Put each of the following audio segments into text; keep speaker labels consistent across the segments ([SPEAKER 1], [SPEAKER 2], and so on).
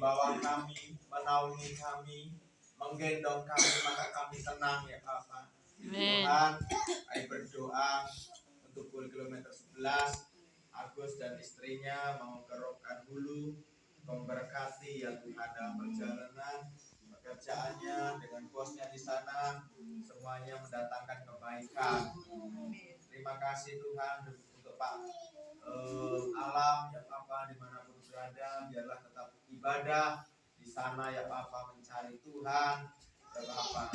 [SPEAKER 1] membawa kami, menaungi kami, menggendong kami, maka kami tenang ya Bapa. Tuhan, kami berdoa untuk kilometer 11, Agus dan istrinya mau ke Rokan-Hulu, memberkati ya Tuhan dalam perjalanan pekerjaannya dengan bosnya di sana, semuanya mendatangkan kebaikan. Terima kasih Tuhan untuk Pak Alam ya Papa, dimanapun berada, biarlah tetap ibadah di sana ya Papa, mencari Tuhan ya Papa,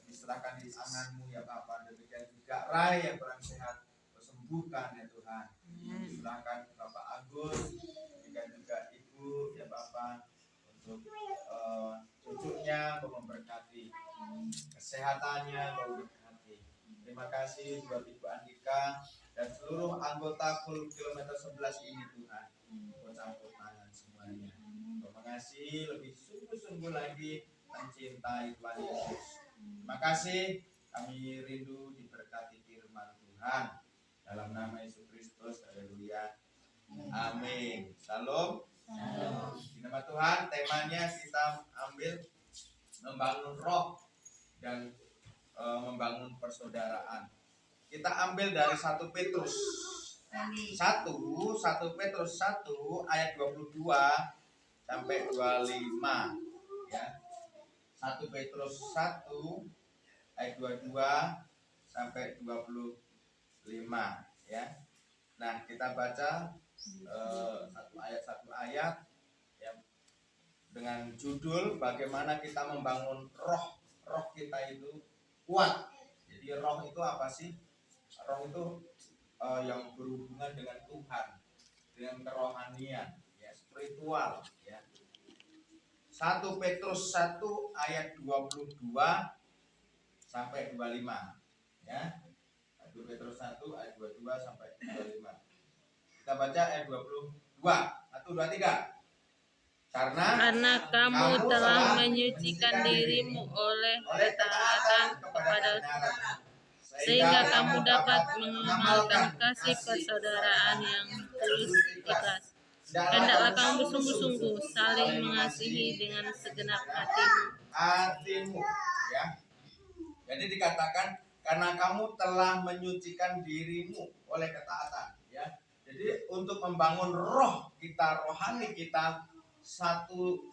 [SPEAKER 1] diserahkan di tangan-Mu ya Papa. Demikian juga Rai yang kurang sehat, sembuhkan ya Tuhan. Diserahkan Bapak Agus, demikian juga Ibu ya Papa, untuk cucunya memberkati, kesehatannya memberkati. Terima kasih buat Ibu Andika dan seluruh anggota full kilometer 11 ini Tuhan. Campur tangan semuanya. Terima kasih, lebih sungguh-sungguh lagi mencintai Tuhan Yesus. Terima kasih, kami rindu diberkati firman Tuhan. Dalam nama Yesus Kristus, haleluya. Amin. Shalom. Di nama Tuhan, temanya kita ambil membangun roh dan membangun persaudaraan. Kita ambil dari 1 Petrus 1 Petrus 1 ayat 22 sampai 25 ya. 1 Petrus 1 ayat 22 sampai 25 ya. Nah, kita baca satu ayat ya, dengan judul bagaimana kita membangun roh kita itu kuat. Jadi roh itu apa sih? Roh itu yang berhubungan dengan Tuhan, dengan kerohanian, ya, spiritual, ya. 1 Petrus 1 ayat 22 sampai 25, ya. 1 Petrus 1 ayat 22 sampai 25. Kita baca ayat 22. 1 2 3.
[SPEAKER 2] Karena kamu telah menyucikan dirimu oleh ketaatan kepada Tuhan, sehingga kamu dapat mengamalkan kasih persaudaraan yang tulus ikhlas. Hendaklah kamu bersungguh-sungguh saling mengasihi dengan segenap hatimu.
[SPEAKER 1] Ya. Jadi dikatakan karena kamu telah menyucikan dirimu oleh ketaatan. Ya. Jadi untuk membangun roh kita, rohani kita, satu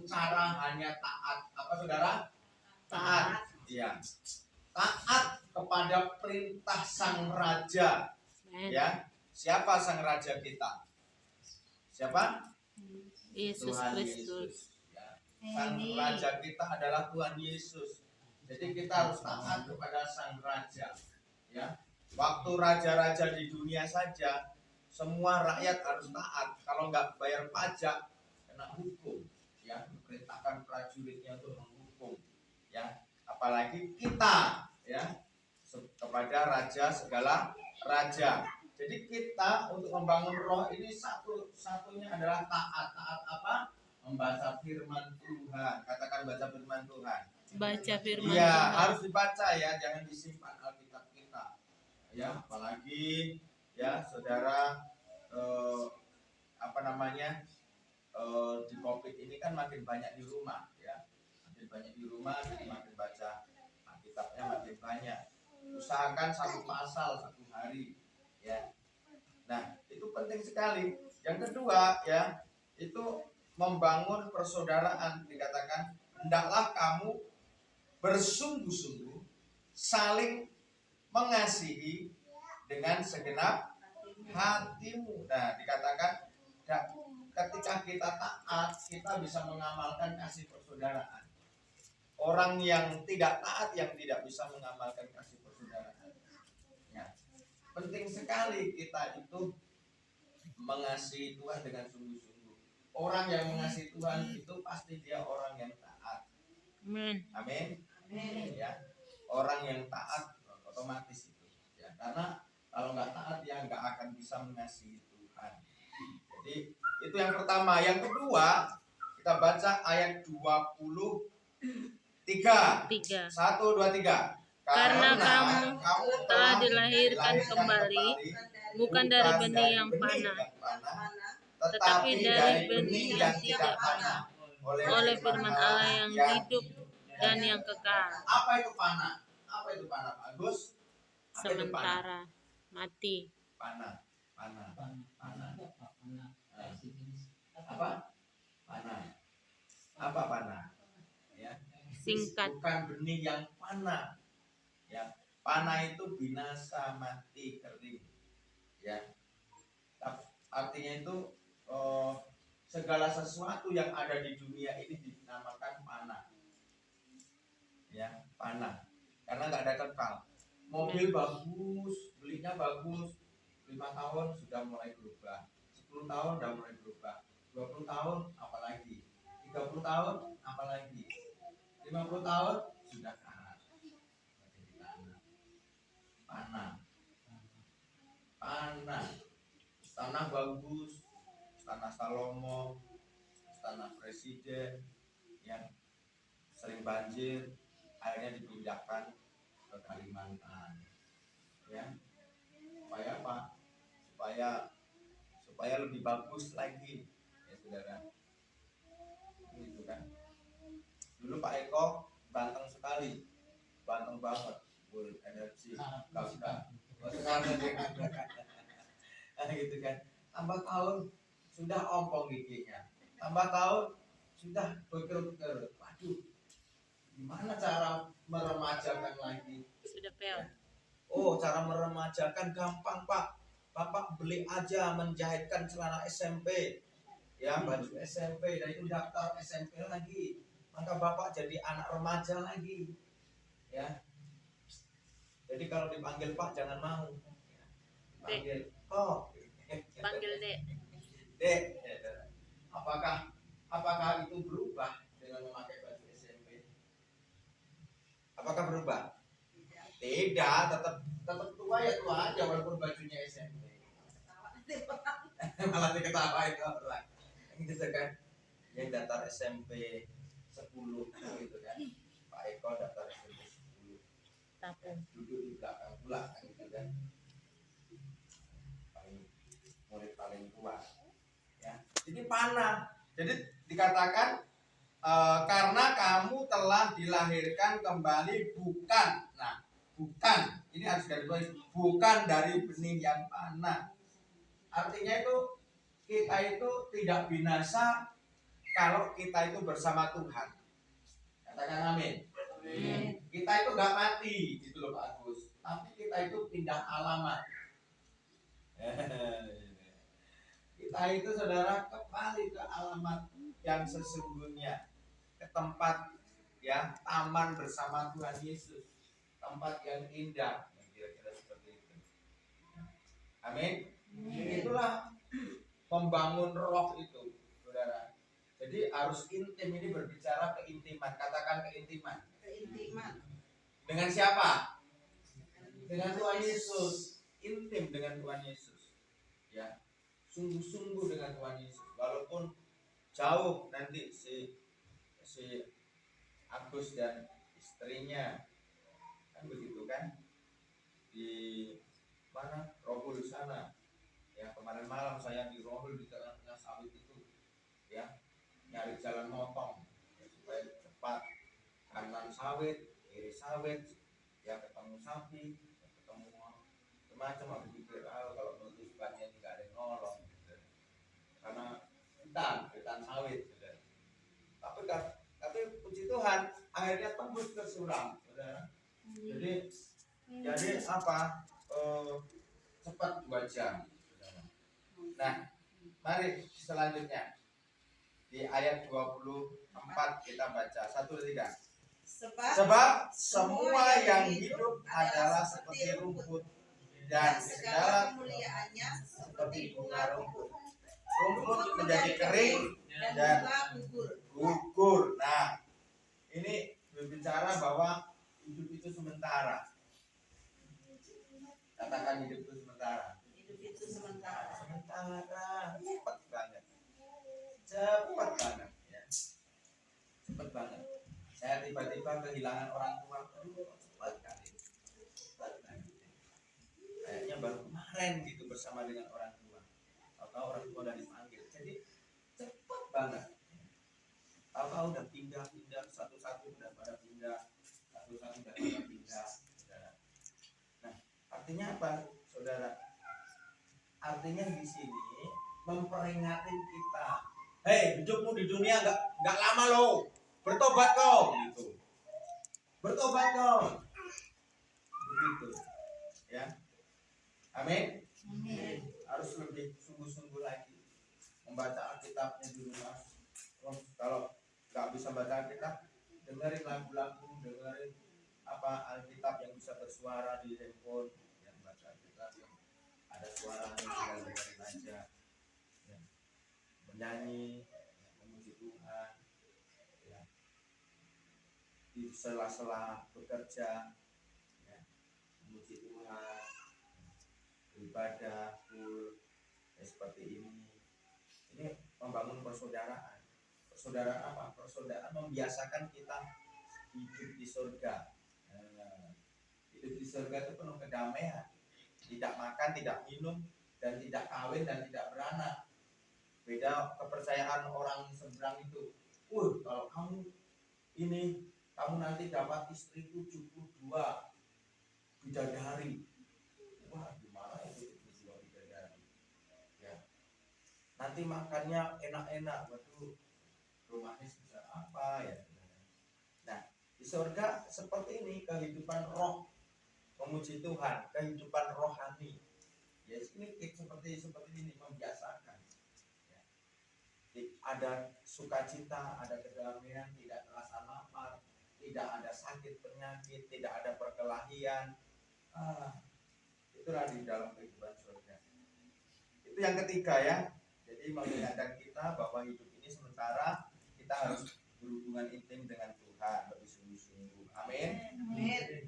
[SPEAKER 1] cara hanya taat. Apa saudara? Taat. Ya. Taat kepada perintah sang raja. Ya. Siapa sang raja kita? Siapa?
[SPEAKER 2] Yesus Kristus.
[SPEAKER 1] Ya. Sang raja kita adalah Tuhan Yesus. Jadi kita harus taat kepada sang raja. Ya. Waktu raja-raja di dunia saja, semua rakyat harus taat. Kalau nggak bayar pajak, kena hukum. Ya, perintahkan prajuritnya untuk menghukum. Ya. Apalagi kita, ya, kepada raja segala raja. Jadi kita untuk membangun roh ini satunya adalah taat. Taat apa? Membaca firman Tuhan. Katakan baca firman Tuhan.
[SPEAKER 2] Baca firman
[SPEAKER 1] Iya,
[SPEAKER 2] Tuhan.
[SPEAKER 1] harus dibaca ya, jangan disimpan Alkitab kita. Ya, apalagi ya saudara di Covid ini kan makin banyak di rumah ya. Makin banyak di rumah, jadi makin baca Alkitabnya makin banyak. Usahakan 1 pasal 1 hari ya. Nah, itu penting sekali. Yang kedua ya, itu membangun persaudaraan. Dikatakan hendaklah kamu bersungguh-sungguh saling mengasihi dengan segenap hatimu. Nah, dikatakan ketika kita taat, kita bisa mengamalkan kasih persaudaraan. Orang yang tidak taat yang tidak bisa mengamalkan kasih persaudaraan. Ya. Penting sekali kita itu mengasihi Tuhan dengan sungguh-sungguh. Orang yang mengasihi Tuhan itu pasti dia orang yang taat.
[SPEAKER 2] Amin.
[SPEAKER 1] Amin. Ya. Orang yang taat otomatis itu. Ya. Karena kalau nggak taat dia nggak akan bisa mengasihi Tuhan. Jadi itu yang pertama. Yang kedua kita baca ayat 23. 1, 2, 3.
[SPEAKER 2] Karena kamu telah dilahirkan kembali, bukan dari benih yang panah, tetapi dari benih yang tidak panah, oleh firman Allah yang hidup dan yang kekal.
[SPEAKER 1] Apa itu panah? Apa itu panah, Pak Agus? Apa itu panah?
[SPEAKER 2] Sementara mati.
[SPEAKER 1] Panah, panah, panah. Apa? Panah. Apa panah? Ya.
[SPEAKER 2] Singkat.
[SPEAKER 1] Bukan benih yang panah. Ya. Panah itu binasa, mati, kering. Ya. Artinya itu segala sesuatu yang ada di dunia ini dinamakan panah. Ya, panah. Karena nggak ada kekal. Mobil bagus, belinya bagus, 5 tahun sudah mulai berubah, 10 tahun sudah mulai berubah, 20 tahun apalagi, 30 tahun apalagi, 50 tahun sudah karat. Panah. Panah. Tanah bagus, tanah Salomo, tanah presiden yang sering banjir, akhirnya dipindahkan ke Kalimantan. Ya. Supaya apa? Supaya lebih bagus lagi, ya saudara. Gitu kan. Dulu Pak Eko banteng sekali, banteng banget, full energi, gagah. Sekarang gitu kan. Tambah tahun sudah ompong giginya, tambah tahun sudah beker-beker. Waduh, gimana cara meremajakan lagi?
[SPEAKER 2] Sudah pel.
[SPEAKER 1] Oh, cara meremajakan gampang, Pak. Bapak beli aja menjahitkan celana SMP, ya baju SMP, dan itu daftar SMP lagi. Maka Bapak jadi anak remaja lagi, ya. Jadi kalau dipanggil Pak jangan mau, panggil Kok.
[SPEAKER 2] Panggil Dek.
[SPEAKER 1] Dek, apakah itu berubah dengan memakai baju SMP? Apakah berubah? Tidak, tetap tua ya tua aja walaupun bajunya SMP. Malah diketawain orang. Gitu kan. Yang daftar SMP 10 gitu kan. Pak Eko daftar SMP 10. Duduk di belakang pula gitu kan. Paling tua. Ya. Jadi panah. Jadi dikatakan karena kamu telah dilahirkan kembali bukan. Nah, bukan. Ini harus garis bukan dari benih yang panah. Artinya itu kita itu tidak binasa kalau kita itu bersama Tuhan. Katakan amin. Amin. Kita itu gak mati gitu loh Pak Agus. Tapi kita itu pindah alamat. Kita itu saudara kembali ke alamat yang sesungguhnya, ke tempat ya taman bersama Tuhan Yesus, tempat yang indah, kira-kira seperti itu. Amin. Itulah membangun roh itu, saudara. Jadi harus intim, ini berbicara keintiman. Katakan keintiman. Keintiman. Dengan siapa? Dengan Tuhan Yesus. Intim dengan Tuhan Yesus. Ya. Sungguh-sungguh dengan Tuhan Yesus. Walaupun jauh nanti si Agus dan istrinya kan begitu kan, di mana Rohul sana ya. Kemarin malam saya di Rohul di tengah-tengah sawit itu ya, nyari jalan motong ya, supaya cepat kanan sawit kiri sawit ya, ketemu sapi ya, ketemu macam aku pikir kalau nulis bannya tidak ada yang nolong gitu. Karena hutan sawit gitu. Tapi puji Tuhan akhirnya tembus ke Suram, saudara. Jadi apa? Cepat 2 jam. Saudara. Nah, mari selanjutnya di ayat 24 kita baca 1 2 3. Sebab semua yang hidup adalah seperti rumput dan segala kemuliaannya seperti bunga rumput. Rumput menjadi kering dan gugur. Nah, ini berbicara bahwa hidup itu sementara. Katakan hidup itu sementara. Hidup itu sementara. Sementara. Cepat banget. Cepat banget. Ya. Cepat banget. Saya tiba-tiba kehilangan orang tua. Cepat kali. Cepat banget. Kayaknya baru kemarin gitu bersama dengan orang tua. Atau orang tua udah dipanggil. Jadi cepat banget. Tahu udah pindah-pindah, satu-satu udah pada pindah, satu-satu udah pada pindah, saudara. Nah, artinya apa, saudara? Artinya di sini memperingatin kita, hei, hidupmu di dunia nggak lama loh, bertobat kau, gitu. Bertobat kau, begitu, ya. Amin. Harus lebih sungguh-sungguh lagi membaca Alkitabnya dulu, Mas. Kalau nggak bisa baca Alkitab, dengerin lagu-lagu, dengerin Alkitab yang bisa bersuara di handphone, yang baca Alkitab yang ada suaranya, tinggal dengerin aja, ya. Menyanyi, ya, memuji Tuhan, ya. Di sela-sela bekerja, ya, memuji Tuhan, beribadah full, ya, seperti ini. Ini membangun persaudaraan. Persaudaraan apa? Persaudaraan membiasakan kita hidup di surga. Hidup di surga itu penuh kedamaian. Tidak makan, tidak minum, dan tidak kawin, dan tidak beranak. Beda kepercayaan orang seberang itu. Kalau kamu nanti dapat istri 72 bidadari. Wah, gimana itu 72 bidadari? Ya. Nanti makannya enak-enak, waduh, rumahnya bisa apa ya? Nah, di surga seperti ini, kehidupan roh, memuji Tuhan, kehidupan rohani. Ya, ini seperti ini, membiasakan. Ya. Ada sukacita, ada kedamaian, tidak terasa lapar, tidak ada sakit penyakit, tidak ada perkelahian. Itulah di dalam kehidupan surga. Itu yang ketiga, ya. Jadi mengingatkan kita bahwa hidup ini sementara, kita harus berhubungan intim dengan Tuhan, lebih sungguh-sungguh. Amin.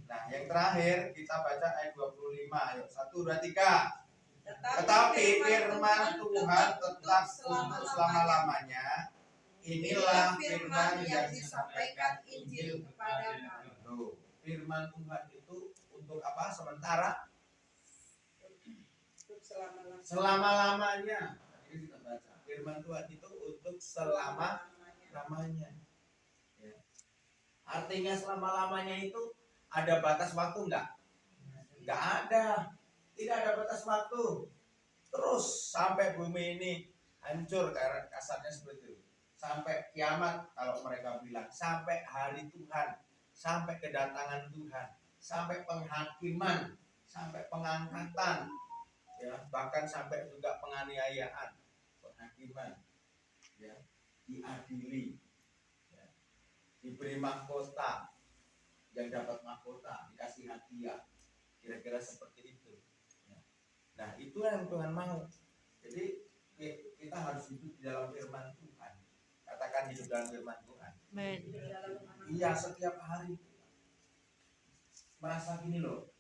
[SPEAKER 1] Nah, yang terakhir kita baca ayat 25. Ayo, 1, 2, 3. Tetapi firman Tuhan tetap untuk selama-lamanya. Inilah firman yang disampaikan Injil kepada kami. Firman Tuhan itu untuk apa? Sementara? Selama-lamanya. Ini kita baca. Firman Tuhan itu untuk selama-lamanya. Ya. Artinya selama-lamanya itu ada batas waktu enggak? Enggak ada. Tidak ada batas waktu. Terus sampai bumi ini hancur, kasarnya seperti itu. Sampai kiamat, kalau mereka bilang, sampai hari Tuhan, sampai kedatangan Tuhan, sampai penghakiman, sampai pengangkatan, ya, bahkan sampai juga penganiayaan, penghakiman, ya, diadili, ya, diberi mahkota, yang dapat mahkota dikasih hadiah, kira-kira seperti itu. Ya. Nah, itu yang Tuhan mau. Jadi kita harus hidup di dalam firman Tuhan. Katakan hidup dalam firman Tuhan. Iya, setiap hari merasa gini loh,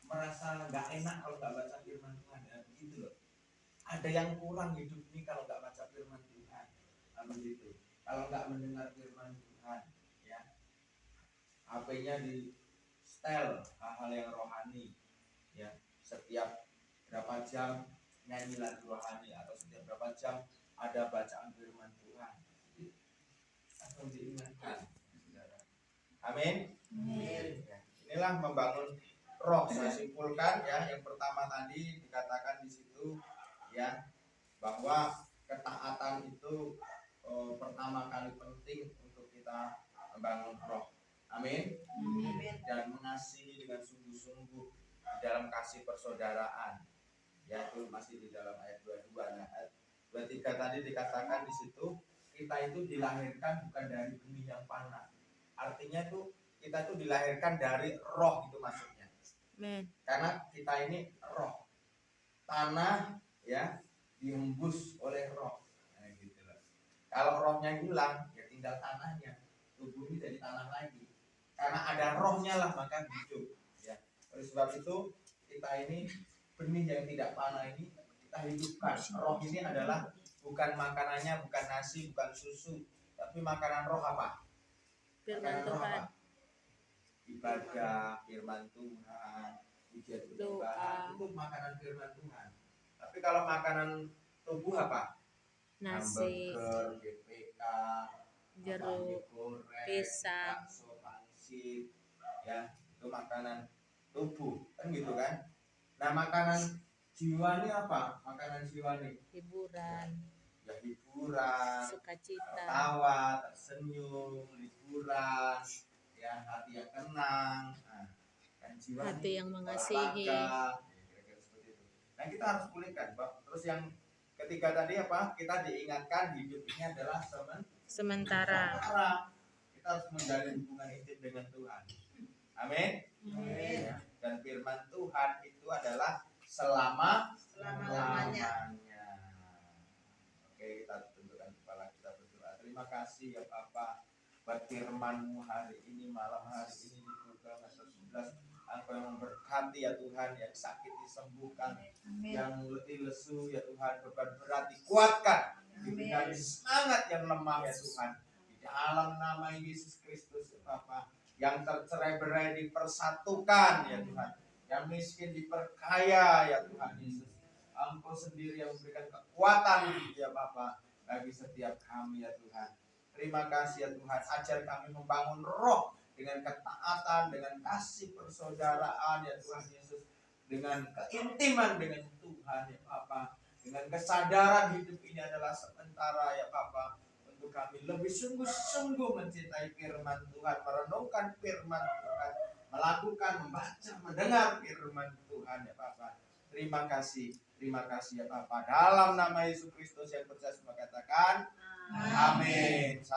[SPEAKER 1] merasa nggak enak kalau nggak baca firman Tuhan, ya, begitu loh. Ada yang kurang hidup ini kalau nggak baca firman Tuhan, begitu. Kalau nggak mendengar firman Tuhan, ya, HP-nya di setel hal-hal yang rohani, ya, setiap berapa jam nyanyi lagu rohani, atau setiap berapa jam ada bacaan firman Tuhan, atau diingatkan. Amin. Ya, inilah membangun roh. Saya simpulkan, ya, yang pertama tadi dikatakan di situ, ya, bahwa ketaatan itu pertama kali penting untuk kita membangun roh. Amin. Dan mengasihi dengan sungguh-sungguh di dalam kasih persaudaraan. Ya, itu masih di dalam ayat 22. Nah, ayat 23 tadi dikatakan di situ, kita itu dilahirkan bukan dari benih yang panas. Artinya tuh kita tuh dilahirkan dari roh, itu maksudnya. Karena kita ini roh. Tanah, ya, dihembus oleh roh. Nah, gitu loh. Kalau rohnya hilang, ya tinggal tanahnya. Tubuh ini jadi tanah lagi. Karena ada rohnya lah maka hidup. Ya. Oleh sebab itu kita ini benih yang tidak panah ini kita hidupkan. Roh ini adalah bukan makanannya, bukan nasi, bukan susu, tapi makanan roh apa? Makanan roh apa? Ibadah, firman Tuhan, pujian penyembahan, itu makanan firman Tuhan. Tapi kalau makanan tubuh apa?
[SPEAKER 2] Nasi,
[SPEAKER 1] hamburger, GPK,
[SPEAKER 2] jeruk,
[SPEAKER 1] digoreng,
[SPEAKER 2] pisang.
[SPEAKER 1] bakso, pangsit, ya itu makanan tubuh kan gitu kan. Nah makanan jiwa ini apa? Makanan jiwa ini
[SPEAKER 2] hiburan,
[SPEAKER 1] ya hiburan,
[SPEAKER 2] sukacita,
[SPEAKER 1] tawa, tersenyum, liburan, ya hati yang tenang, nah, kan jiwa
[SPEAKER 2] hati
[SPEAKER 1] nih,
[SPEAKER 2] yang mengasihi.
[SPEAKER 1] olahraga, ya, kira-kira seperti itu. Nah kita harus pulihkan, Pak. Terus yang ketiga tadi apa? Kita diingatkan hidup ini adalah
[SPEAKER 2] Sementara.
[SPEAKER 1] kita harus menjalin hubungan intim dengan Tuhan. Amin. Ya. Dan firman Tuhan itu adalah selama-lamanya. Oke, kita tundukkan kepala kita berdoa. Terima kasih ya Bapa buat firman-Mu hari ini, malam hari ini di program Master 11. Engkau yang memberkati ya Tuhan, yang sakit disembuhkan, yang letih lesu ya Tuhan, beban berat dikuatkan, diberikan semangat yang lemah ya Tuhan. Di dalam nama Yesus Kristus ya Bapa, yang tercerai-berai dipersatukan ya Tuhan, yang miskin diperkaya ya Tuhan Yesus. Engkau sendiri yang memberikan kekuatan ya Bapa bagi setiap kami ya Tuhan. Terima kasih ya Tuhan, ajar kami membangun roh dengan ketaatan, dengan kasih persaudaraan ya Tuhan Yesus, dengan keintiman dengan Tuhan ya Bapa, dengan kesadaran hidup ini adalah sementara ya Bapa, untuk kami lebih sungguh-sungguh mencintai firman Tuhan, merenungkan firman Tuhan, melakukan, membaca, mendengar firman Tuhan ya Bapa. Terima kasih ya Bapa. Dalam nama Yesus Kristus yang percaya semua katakan amin.